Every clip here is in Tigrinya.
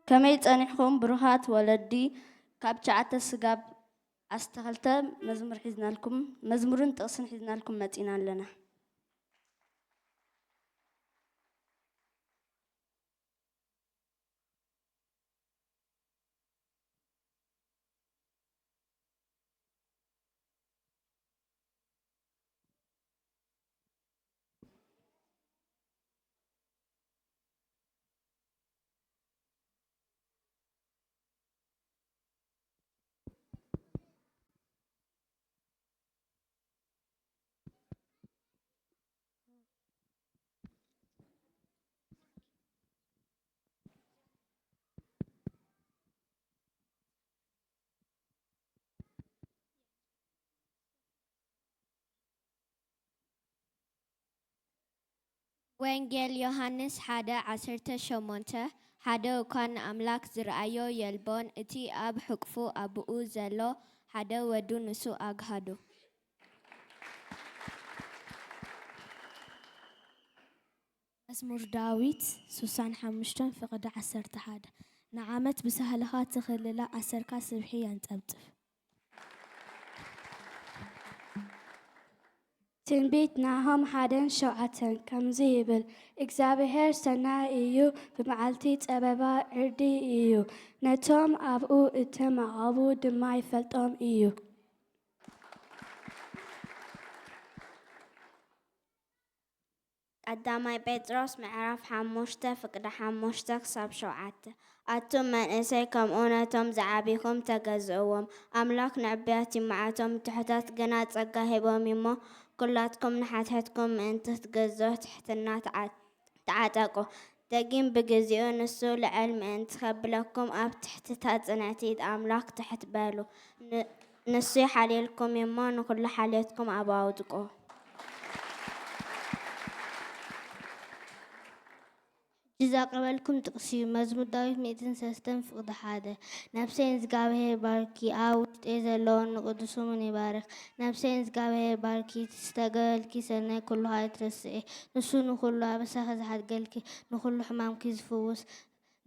كمي تصنحكم بروحات ولدي كابتشعت السجاب استغلت مزمور حزنا لكم مزمورن تقصن حزنا لكم متينا لنا ወንጌል ዮሐንስ 1:18 ሓደ እኳ ንኣምላክ ዝረኣዮ የልቦን እቲ ኣብ ሕቁፉ ኣብኡ ዘሎ ሓደ ወዱ ንሱ ኣግሃዱ መዝሙር ዳዊት 65:11 ንዓመት ብሳህልኻ ትኽልላ ኣሰርካ ስብሒ ያንጠብጥፍ ትንቢት ናሆም 1:7 ከምዚ ይብል እግዚአብሔር ሰናይ እዩ ብመዓልቲ ፀበባ ዕርዲ እዩ ነቶም ኣብኡ እተማቐቡ ድማ ይፈልጦም እዩ ቀዳማይ ጴጥሮስ ምዕራፍ 5:5-7 ኣቱም መንእሰይ ከምኡ ነቶም ዝዓቢኹም ተገዝእዎም ኣምላኽ ንዕብያት ይመዓቶም ትሑታት ገና ጸጋ ሂቦም እሞ ኩላትኩም ንሓትሕትኩም ምእንቲ ትገዝኡ ትሕትና ተዓጠቁ ደጊም ብግዚኡ ንሱ ልዕል ምእንቲ ከብለኩም ኣብ ትሕትታ ጽንዕቲ ኣምላኽ ትሕት በሉ ንሱ ይሓልየልኩም እሞ ንኩሉ ሓልየትኩም ኣብኡ ኣውድቁ ዝዛቀበልኩም ጥቅሲ መዝሙር ዳዊት 103:1 ነፍሴን እግዚአብሔር ባርኪ ኣብ ውሽጤ ዘለውን ንቅዱሱን ይባርክ ነፍሴን እግዚአብሔር ባርኪ ዝተገበልኪ ሰናይ ኩሉ ኣይትርስዒ ንሱ ንኩሉ ኣበሳኺ ዝሓድገልኪ ንኩሉ ሕማምኪ ዝፍውስ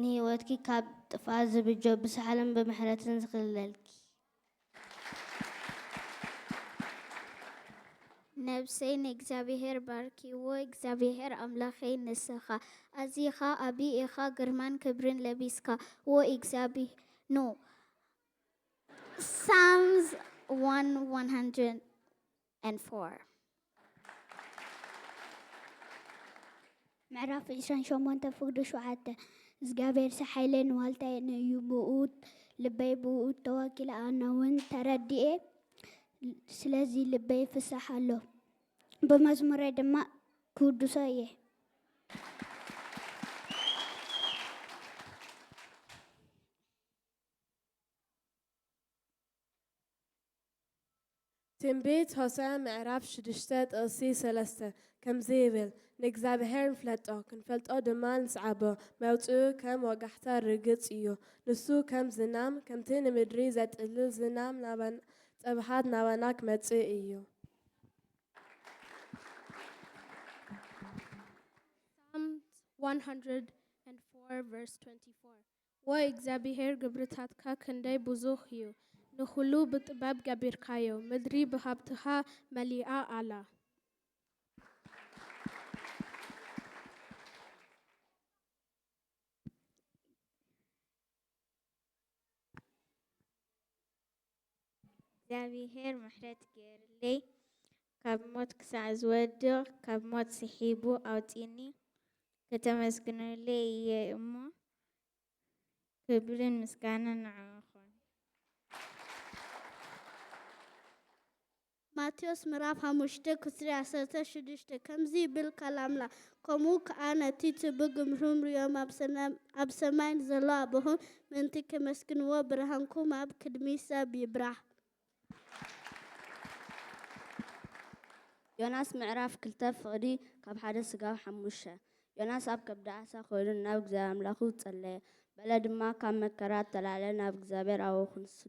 ንህይወትኪ ካብ ጥፋት ዝብጆ ብሳሕልን ብምሕረትን ዝክልለልኪ ነፍሰይ ንእግዚአብሔር ባርኪዎ እግዚአብሔር ኣምላኸይ ንስኻ ኣዚኻ ዓብይ ኢኻ ግርማን ክብርን ለቢስካ ዎ እግዚአብሔር ኖ Psalms 1:104 ምዕራፍ 28:7 እግዚአብሔር ሰሓይለን ዋልታየን እዩ ብኡ ልበይ ብኡ ተዋኪለ ኣነ እውን ተረዲኤ ስለዚህ ልበይ ፍሳሕ ኣሎ በመዝሙሬ ድማ ክውድሶ እየ ትንቢት ሆሴዕ ምዕራፍ 6:3 ከምዚ ይብል ንእግዚአብሔር ንፍለጦ ክንፈልጦ ድማ ንስዓቦ መውፅኡ ከም ወጋሕታ ርግፅ እዩ ንሱ ከም ዝናም ከምቲ ንምድሪ ዘጥልል ዝናም ፀብሓት ናባና ክመጽእ እዩ Psalms 104:24 ወይ እግዚአብሔር ግብርታትካ ክንደይ ብዙሕ እዩ ንኹሉ ብጥበብ ገቢርካዮ ምድሪ ብሃብትኻ መሊኣ ኣላ እግዚአብሔር ምሕረት ገይርለይ ካብ ሞት ክሳዕ ዝወድቕ ካብ ሞት ስሒቡ ኣውፂኒ ከተመስግነለይ እየ እሞ ክብርን ምስጋናን ንዕኡ ይኹን ማቴዎስ ምዕራፍ 5:16 ከምዚ ይብል ካላምላ ከምኡ ከዓ ነቲ ትብግ ምርምርዮም ኣብ ሰማይ ዘሎ ኣቦኹም ምእንቲ ከመስግንዎ ብርሃንኩም ኣብ ቅድሚ ሰብ ይብራህ ዮናስ ምዕራፍ 2:1 ካብ 1-5 ዮናስ ኣብ ከብዲ ዓሳ ኮይኑ ናብ እግዚአብሔር ኣምላኹ ጸለየ በለ ድማ ካብ መከራ ተላዕለ ናብ እግዚአብሔር ኣወኹ ንስኻ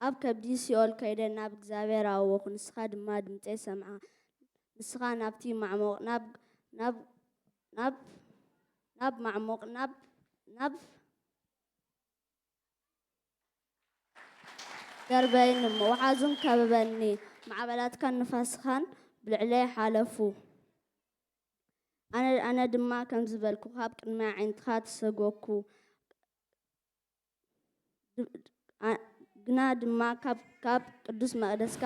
ኣብ ከብዲ ሲኦል ከይደ ናብ እግዚአብሔር ኣወኹ ንስኻ ድማ ድምፀይ ሰምዓ ንስኻ ናብቲ ማዕሞቕ ናብ ማዕሞቕ ናብ ገርበይ ንምውሓዙን ከበበኒ ማዕበላትካን ንፋስኻን ብልዕለይ ሓለፉ ኣነ ድማ ከም ዝበልኩ ካብ ቅድሚ ዓይንትኻ ተሰጎኩ ግና ድማ ካብ ቅዱስ መቕደስካ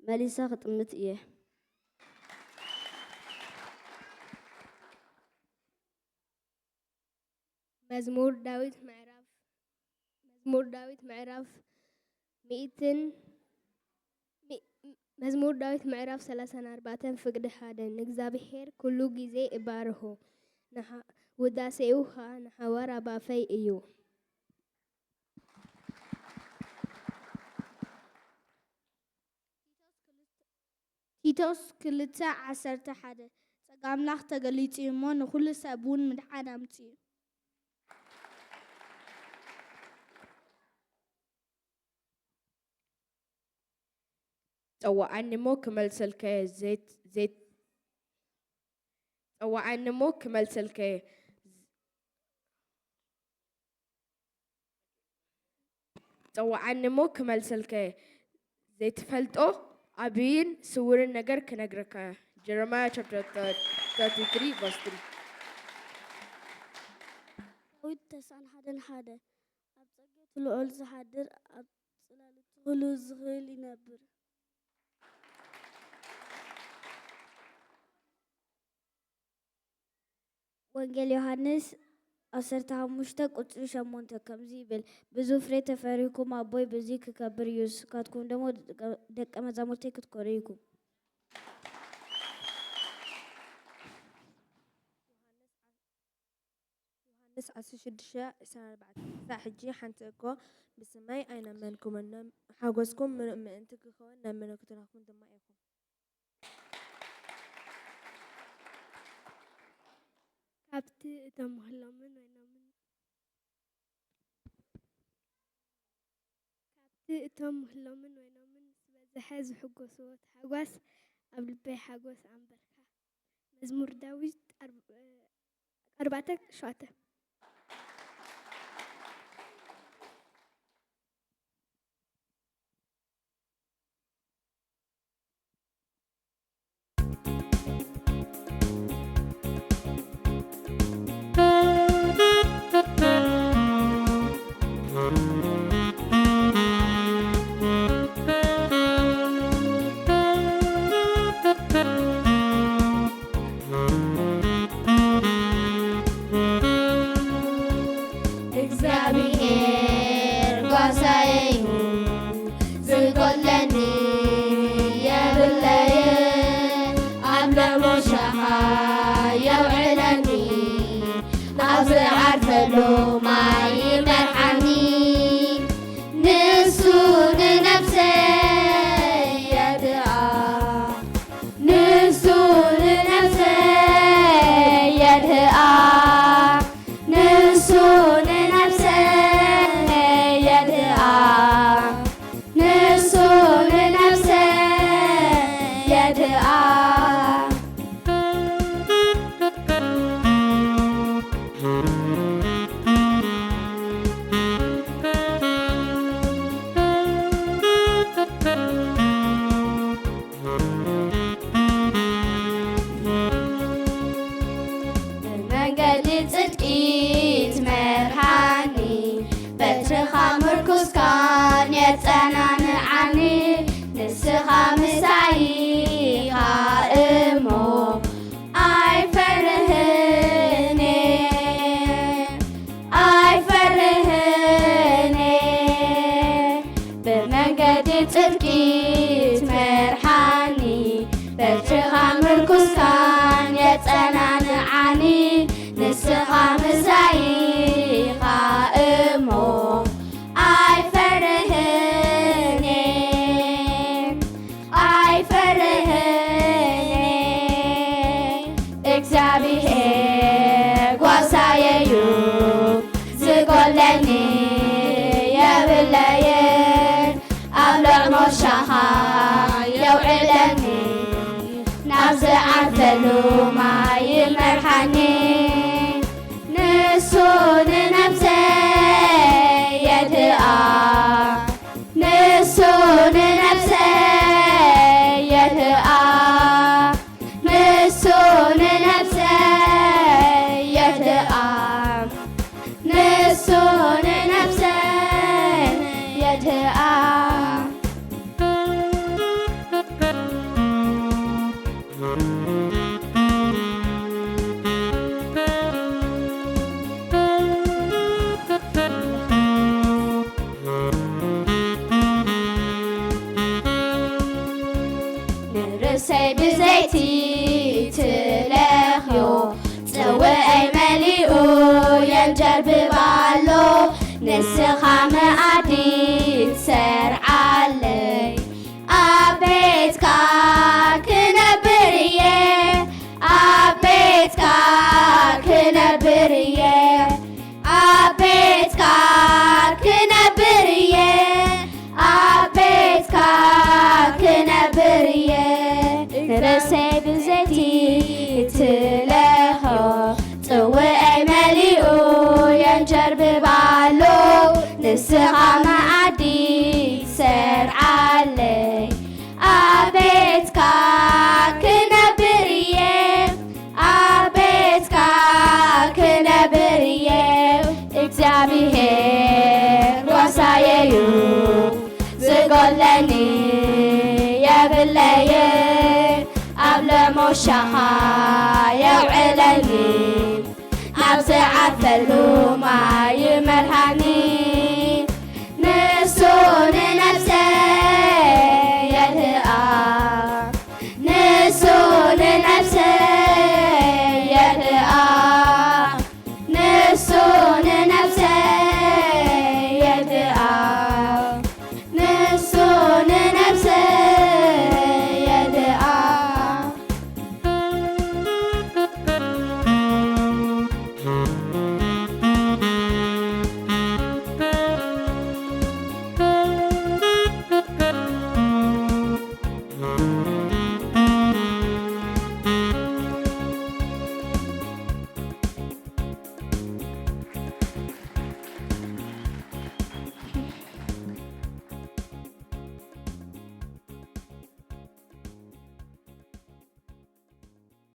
መሊሰ ክጥምት እየ መዝሙር ዳዊት ምዕራፍ 34 ፍቅዲ 1 ንእግዚአብሔር ኩሉ ጊዜ እባርሆ ውዳሴኡ ኸ ንሓወር ኣባፈይ እዩ ቲቶስ 2:11 ጸጋ ኣምላኽ ተገሊጹ እሞ ንኹሉ ሰብ እውን ምድሓን ኣምጽኡ ጠዋዓኒ ሞ ክመልሰልከ ዘይትፈልጦ ዓብይን ስውርን ነገር ክነግረካ ጀረማያ chapter 33 verse 3 ዳዊት ተሳን 1:1 ኣብ ጸገት ልዑል ዝሓድር ኣብ ጽላል ትኽሉ ዝኽእል ይነብር ወንጌል ዮሐንስ 15:8 ከምዚ ይብል ብዙ ፍሬ ተፈሪኩም ኣቦይ በዚ ክከብር እዩ ንስኻትኩም ደግሞ ደቀ መዛሙርተይ ክትኮኑ ኢኩም ዮሐንስ 16:24 ሕጂ ሓንቲ እኮ ብሰማይ ኣይነመንኩምን ሓጎስኩም ምእንቲ ክኸውን ናብ መለክትናኩም ድማ ኢኹም ካብቲ እቶም ምህሎምን ወይኖምን ዝበዝሐ ዝሕጎስዎ ሓጓስ ኣብ ልበይ ሓጎስ ኣንበርካ መዝሙር ዳዊት 4:7 يوعدني زلو معي مرحني نسون نفسي يدعى نسون نفسي يدعى نسون نفسي يدعى نسون نفسي يدعى نرسي بزيتي تلخيو سوي مليئو ينجر ببالو نسخة مقادي تسر علي أبيتك كنبرية أبيتك كنبرية أبيتك كنبرية أبيتك كنبرية نرسي بزيتي تلهو طوئي مليئو ينجر ببالو نسخة معدي سر علي أبيتك كنبرية أبيتك كنبرية እግዚአብሔር ወሳየዩ ዝጎለኒ የብለየ ኣብ ለሞሻኻ የውዕለኒ